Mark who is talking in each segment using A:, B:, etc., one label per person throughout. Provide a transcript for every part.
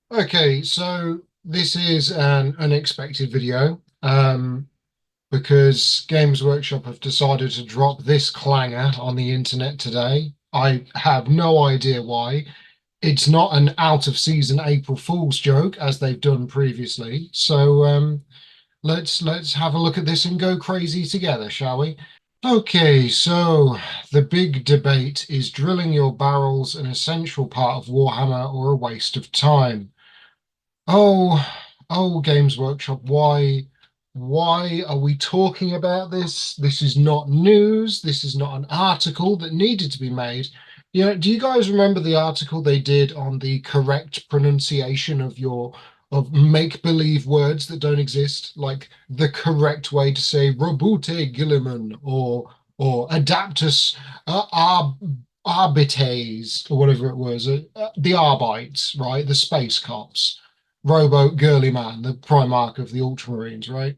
A: Okay, so this is an unexpected video because Games Workshop have decided to drop this clanger on the internet today. I have no idea why. It's not an out of season April Fool's joke as they've done previously. So let's have a look at this and go crazy together, shall we? Okay, so the big debate is drilling your barrels an essential part of Warhammer or a waste of time? Oh, oh, Games Workshop, why are we talking about this? This is not news. This is not an article that needed to be made. Do you guys remember the article they did on the correct pronunciation of make-believe words that don't exist? Like the correct way to say Robute Gilliman or Adaptus Arbites or whatever it was, the Arbites, right? The space cops. Rowboat Girly Man, the Primarch of the Ultramarines, right?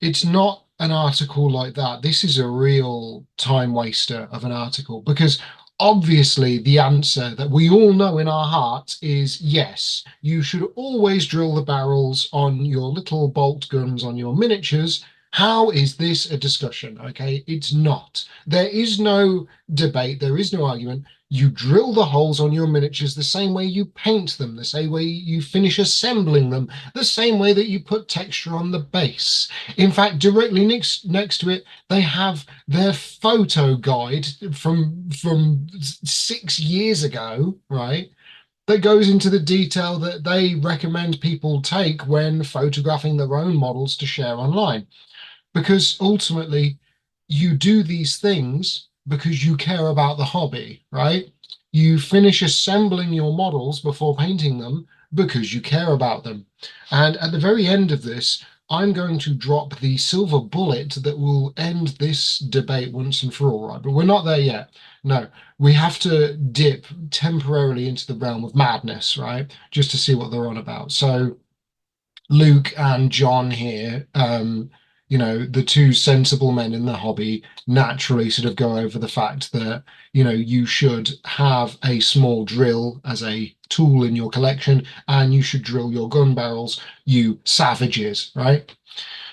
A: It's not an article like that. This is a real time waster of an article because obviously the answer that we all know in our hearts is yes, you should always drill the barrels on your little bolt guns on your miniatures. How is this a discussion? Okay, it's not. There is no debate, there is no argument. You drill the holes on your miniatures the same way you paint them, the same way you finish assembling them, the same way that you put texture on the base. In fact, directly next to it, they have their photo guide from 6 years ago, right? That goes into the detail that they recommend people take when photographing their own models to share online because ultimately you do these things because you care about the hobby, right? You finish assembling your models before painting them because you care about them. And at the very end of this, I'm going to drop the silver bullet that will end this debate once and for all, right? But we're not there yet. No, we have to dip temporarily into the realm of madness, right? Just to see what they're on about. So Luke and John here, the two sensible men in the hobby naturally sort of go over the fact that, you should have a small drill as a tool in your collection and you should drill your gun barrels, you savages, right?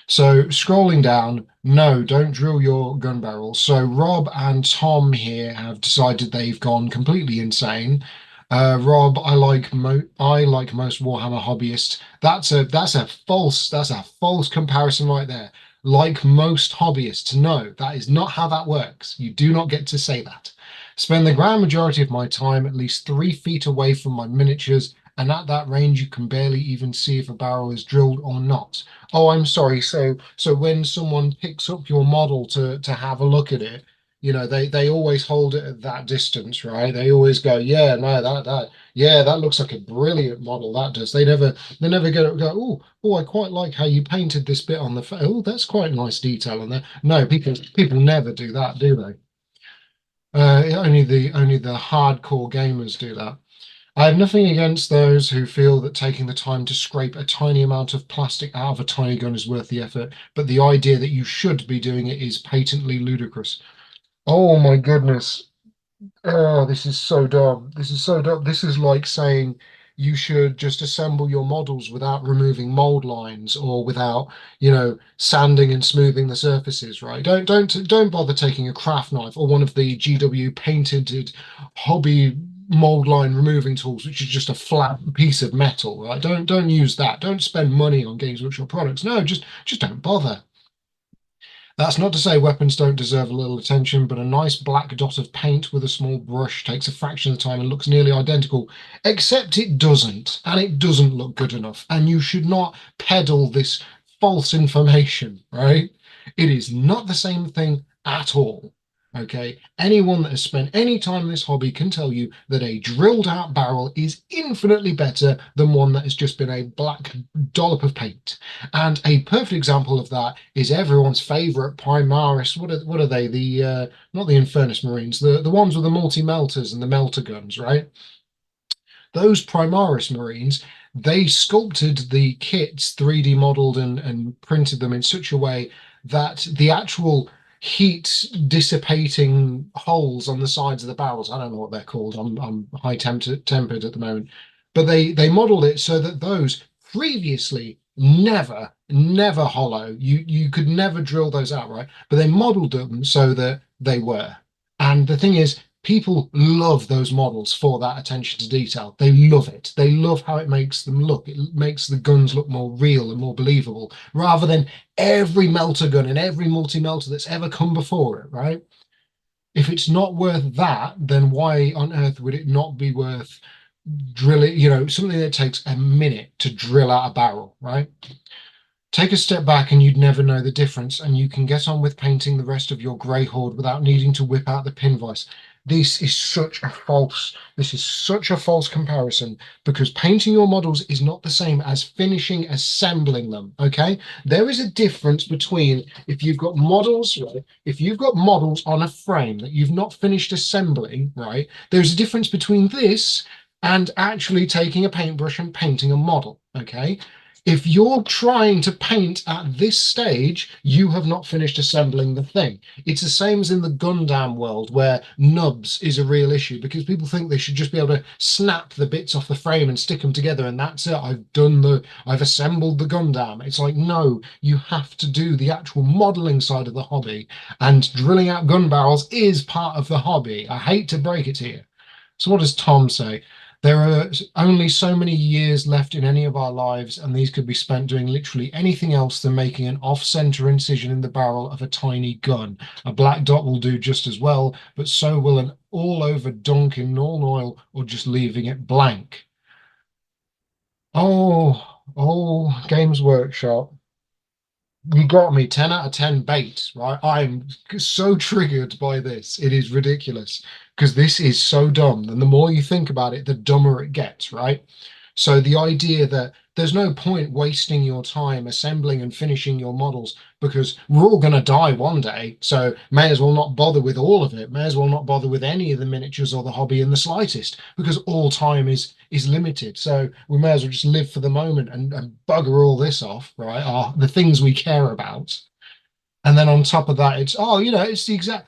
A: So scrolling down, no, don't drill your gun barrels. So Rob and Tom here have decided they've gone completely insane. Rob, I like most Warhammer hobbyists. That's a false comparison right there. Like most hobbyists, no, that is not how that works. You do not get to say that. Spend the grand majority of my time at least 3 feet away from my miniatures, and at that range you can barely even see if a barrel is drilled or not. Oh, I'm sorry. So when someone picks up your model to have a look at it, they always hold it at that distance, right? They always go, yeah, no, yeah, that looks like a brilliant model. That does. They never go, I quite like how you painted this bit on the. Oh, that's quite nice detail on there. No, people never do that, do they? Only the hardcore gamers do that. I have nothing against those who feel that taking the time to scrape a tiny amount of plastic out of a tiny gun is worth the effort, but the idea that you should be doing it is patently ludicrous. Oh my goodness. Oh, this is so dumb. This is so dumb. This is like saying you should just assemble your models without removing mold lines or without, sanding and smoothing the surfaces, right? Don't bother taking a craft knife or one of the GW painted hobby mold line removing tools, which is just a flat piece of metal, right? Don't use that. Don't spend money on Games Workshop products. No, just don't bother. That's not to say weapons don't deserve a little attention, but a nice black dot of paint with a small brush takes a fraction of the time and looks nearly identical, except it doesn't, and it doesn't look good enough. And you should not peddle this false information, right? It is not the same thing at all. Okay, anyone that has spent any time in this hobby can tell you that a drilled out barrel is infinitely better than one that has just been a black dollop of paint. And a perfect example of that is everyone's favorite Primaris. What are they? The not the Infernus Marines, the ones with the multi melters and the melter guns, right? Those Primaris Marines, they sculpted the kits, 3D modeled and printed them in such a way that the actual heat dissipating holes on the sides of the barrels, I don't know what they're called. I'm high tempered at the moment, but they modeled it so that those previously never hollow, you could never drill those out, right? But they modeled them so that they were. And the thing is, people love those models for that attention to detail. They love it. They love how it makes them look. It makes the guns look more real and more believable, rather than every melter gun and every multi-melter that's ever come before it, right? If it's not worth that, then why on earth would it not be worth drilling, something that takes a minute to drill out a barrel, right? Take a step back and you'd never know the difference, and you can get on with painting the rest of your grey horde without needing to whip out the pin vise. This is such a false comparison, because painting your models is not the same as finishing assembling them, okay? There is a difference between if you've got models, right? If you've got models on a frame that you've not finished assembling, right? There's a difference between this and actually taking a paintbrush and painting a model, okay? If you're trying to paint at this stage, you have not finished assembling the thing. It's the same as in the Gundam world, where nubs is a real issue because people think they should just be able to snap the bits off the frame and stick them together, and that's it. I've assembled the Gundam. It's like, no, you have to do the actual modeling side of the hobby, and drilling out gun barrels is part of the hobby. I hate to break it to you. So what does Tom say? There are only so many years left in any of our lives, and these could be spent doing literally anything else than making an off-center incision in the barrel of a tiny gun. A black dot will do just as well, but so will an all-over dunk in Norn oil or just leaving it blank. Oh, Games Workshop. You got me 10 out of 10 bait, right? I'm so triggered by this. It is ridiculous because this is so dumb. And the more you think about it, the dumber it gets, right? So the idea that there's no point wasting your time assembling and finishing your models because we're all going to die one day. So may as well not bother with all of it. May as well not bother with any of the miniatures or the hobby in the slightest, because all time is limited. So we may as well just live for the moment and bugger all this off, right? The things we care about. And then on top of that, it's the exact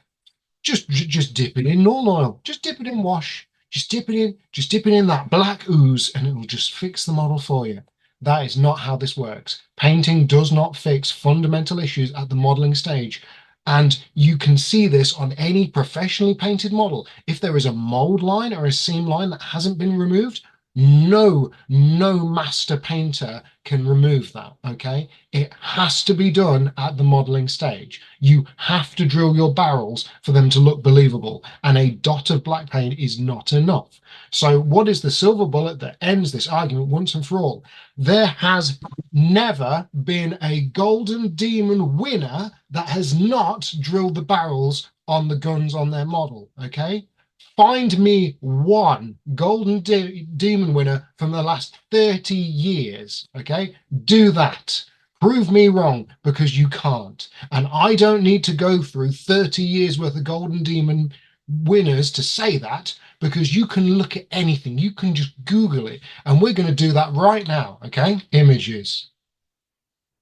A: just dip it in normal oil. Just dip it in wash. Just dip it in that black ooze, and it will just fix the model for you. That is not how this works. Painting does not fix fundamental issues at the modeling stage. And you can see this on any professionally painted model. If there is a mold line or a seam line that hasn't been removed, no master painter can remove that, okay? It has to be done at the modeling stage. You have to drill your barrels for them to look believable, and a dot of black paint is not enough. So what is the silver bullet that ends this argument once and for all? There has never been a Golden Demon winner that has not drilled the barrels on the guns on their model, okay? Find me one Demon winner from the last 30 years. Okay, do that. Prove me wrong, because you can't. And I don't need to go through 30 years worth of Golden Demon winners to say that, because you can look at anything. You can just Google it. And we're going to do that right now. Okay, images.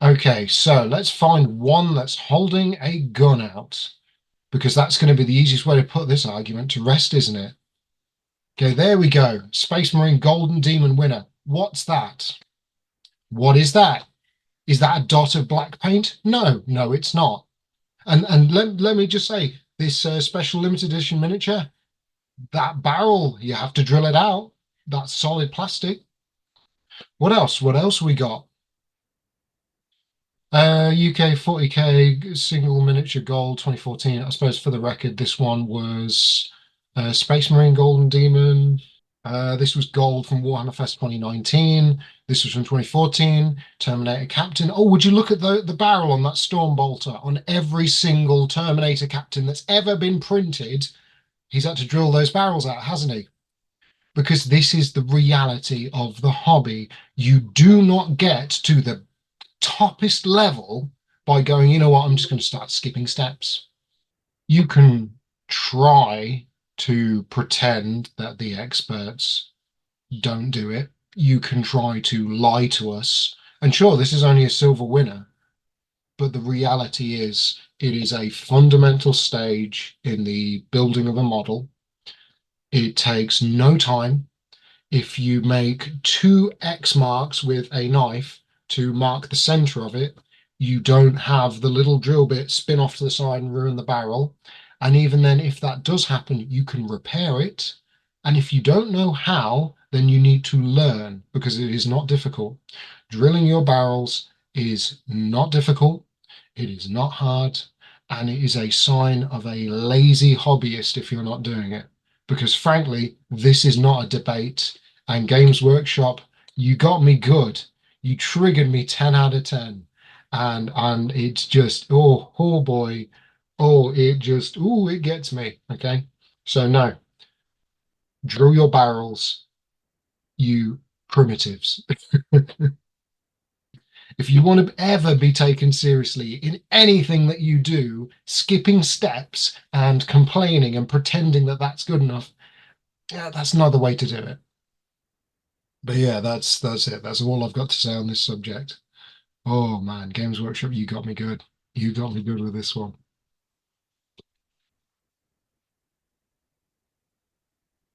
A: Okay, so let's find one that's holding a gun out, because that's going to be the easiest way to put this argument to rest, isn't it? Okay, there we go. Space Marine Golden Demon winner. What's that? What is that? Is that a dot of black paint? No, it's not. And let me just say, this special limited edition miniature, that barrel, you have to drill it out. That's solid plastic. What else? What else we got? UK 40k single miniature gold 2014. I suppose for the record, this one was Space Marine Golden Demon. This was gold from Warhammer Fest 2019. This was from 2014. Terminator Captain. Oh, would you look at the barrel on that Stormbolter? On every single Terminator Captain that's ever been printed, he's had to drill those barrels out, hasn't he? Because this is the reality of the hobby. You do not get to the toppest level by going, you know what, I'm just going to start skipping steps. You can try to pretend that the experts don't do it. You can try to lie to us. And sure, this is only a silver winner, but the reality is it is a fundamental stage in the building of a model. It takes no time. If you make two X marks with a knife to mark the center of it, you don't have the little drill bit spin off to the side and ruin the barrel. And even then, if that does happen, you can repair it. And if you don't know how, then you need to learn because it is not difficult. Drilling your barrels is not difficult, it is not hard, and it is a sign of a lazy hobbyist if you're not doing it. Because frankly, this is not a debate. And Games Workshop, you got me good. You triggered me 10 out of 10. And it's just, oh boy. Oh, it just, oh, it gets me. Okay. So no, drill your barrels, you primitives. If you want to ever be taken seriously in anything that you do, skipping steps and complaining and pretending that that's good enough, yeah, that's not the way to do it. But yeah, that's it. That's all I've got to say on this subject. Oh man, Games Workshop, you got me good. You got me good with this one.